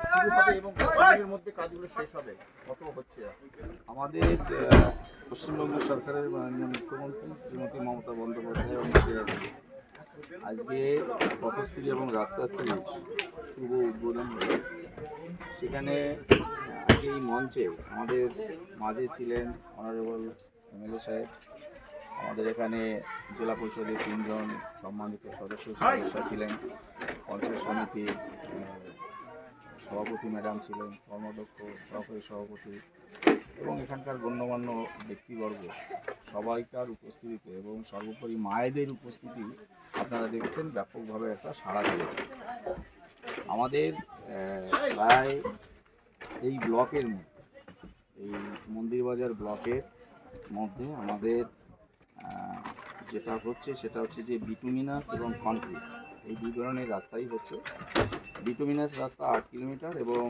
শুরু হবে এবং কতদিনের মধ্যে কাজগুলো শেষ হবে, কত হচ্ছে? আমাদের পশ্চিমবঙ্গ সরকারের মাননীয় মুখ্যমন্ত্রী শ্রীমতী মমতা বন্দ্যোপাধ্যায় আজকে পথশ্রী এবং রাস্তাশ্রী শুভ উদ্বোধন হলো। সেখানে আজকে এই মঞ্চে আমাদের মাঝে ছিলেন অনারেবল এমএলএ সাহেব, আমাদের এখানে জেলা পরিষদের 3 জন সম্মানিত সদস্য ছিলেন, পঞ্চায়েত সমিতির সভাপতি ম্যাডাম ছিলেন, কর্মদক্ষ সহকারী সভাপতি এবং এখানকার গণ্যমান্য ব্যক্তিবর্গ সবাইকার উপস্থিতিতে এবং সর্বোপরি মায়েদের উপস্থিতি আপনারা দেখছেন ব্যাপকভাবে একটা সাড়া দিয়েছে। আমাদের প্রায় এই ব্লকের মধ্যে, এই মন্দিরবাজার ব্লকের মধ্যে আমাদের যেটা হচ্ছে সেটা হচ্ছে যে বিটুমিনাস এবং কনক্রিট এই 2 ধরনের রাস্তাই হচ্ছে। বিটুমিনাস রাস্তা 8 কিলোমিটার এবং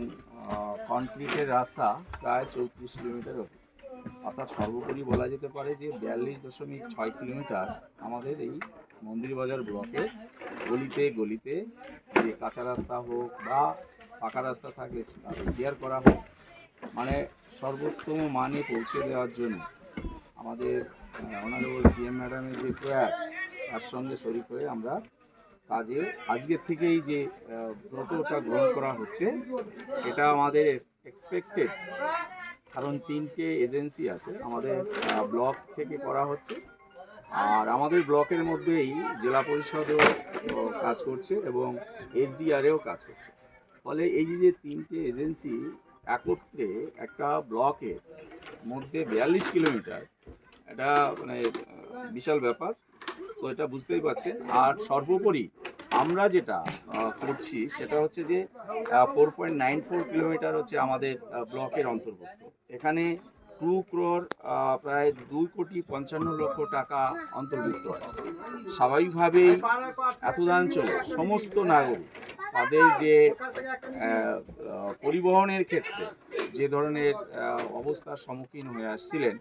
কনক্রিটের রাস্তা প্রায় 34 কিলোমিটার অবধি, অর্থাৎ সর্বোপরি বলা যেতে পারে যে 42.6 কিলোমিটার আমাদের এই মন্দিরবাজার ব্লকে গলিতে গলিতে যে কাঁচা রাস্তা হোক বা পাকা রাস্তা থাকে রিপেয়ার করা হোক, মানে সর্বোত্তম মানে পৌঁছে দেওয়ার জন্য আমাদের অনারেবল সিএম ম্যাডামের যে প্রয়াস, তার সঙ্গে শরীক হয়ে আমরা কাজে আজকের থেকেই যে ব্রতটা গ্রহণ করা হচ্ছে এটা আমাদের এক্সপেক্টেড। কারণ 3টে এজেন্সি আছে আমাদের ব্লক থেকে করা হচ্ছে, আর আমাদের ব্লকের মধ্যেই জেলা পরিষদও কাজ করছে এবং এসডিআরও কাজ করছে। ফলে এই যে 3টে এজেন্সি একত্রে একটা ব্লকের মধ্যে 42 কিলোমিটার, এটা মানে বিশাল ব্যাপার। তো এটা বুঝতেই পারছেন। আর সর্বোপরি আমরা যেটা করছি সেটা হচ্ছে যে 4.94 কিলোমিটার হচ্ছে আমাদের ব্লকের অন্তর্ভুক্ত। এখানে 2 crore প্রায় 2,55,00,000 টাকা অন্তর্ভুক্ত আছে। স্বাভাবিকভাবেই এতদাঞ্চলে সমস্ত নাগরিক তাদের যে পরিবহনের ক্ষেত্রে যে ধরনের অবস্থার সম্মুখীন হয়ে আসছিলেন,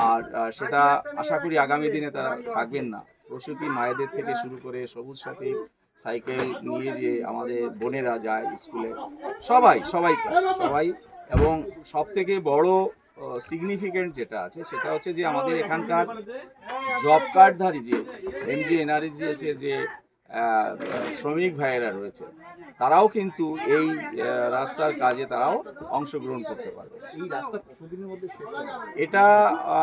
আর সেটা আশা করি আগামী দিনে তারা থাকবেন না। প্রসূতি মায়েদের থেকে শুরু করে সবুজ সাথী সাইকেল নিয়ে যে আমাদের বোনেরা যায় স্কুলে, সবাই এবং সব থেকে বড় সিগনিফিকেন্ট যেটা আছে সেটা হচ্ছে যে আমাদের এখানকার জব কার্ডধারী যে এমজি এনআরজিএসের যে শ্রমিক ভাইয়েরা রয়েছে, তারাও কিন্তু এই রাস্তার কাজে তারাও অংশগ্রহণ করতে পারবে। এই রাস্তা কতদিনের মধ্যে শেষ হবে? এটা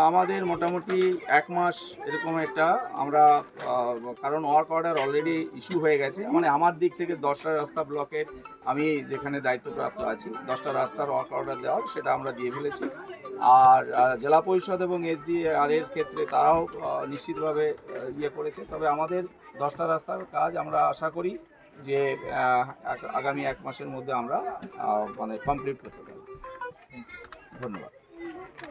আমাদের মোটামুটি 1 মাস এরকম একটা আমরা, কারণ ওয়ার্ক অর্ডার অলরেডি ইস্যু হয়ে গেছে। মানে আমার দিক থেকে 10টা রাস্তা ব্লকের আমি যেখানে দায়িত্বপ্রাপ্ত আছি, 10টা রাস্তার ওয়ার্ক অর্ডার দেওয়ার সেটা আমরা দিয়ে ফেলেছি। আর জেলা পরিষদ এবং এসডিআর এর ক্ষেত্রে তারাও নিশ্চিতভাবে ইয়ে করেছে। তবে আমাদের 10টা রাস্তার কাজ আমরা আশা করি যে আগামী 1 মাসের মধ্যে আমরা মানে কমপ্লিট করতে পারব। ধন্যবাদ।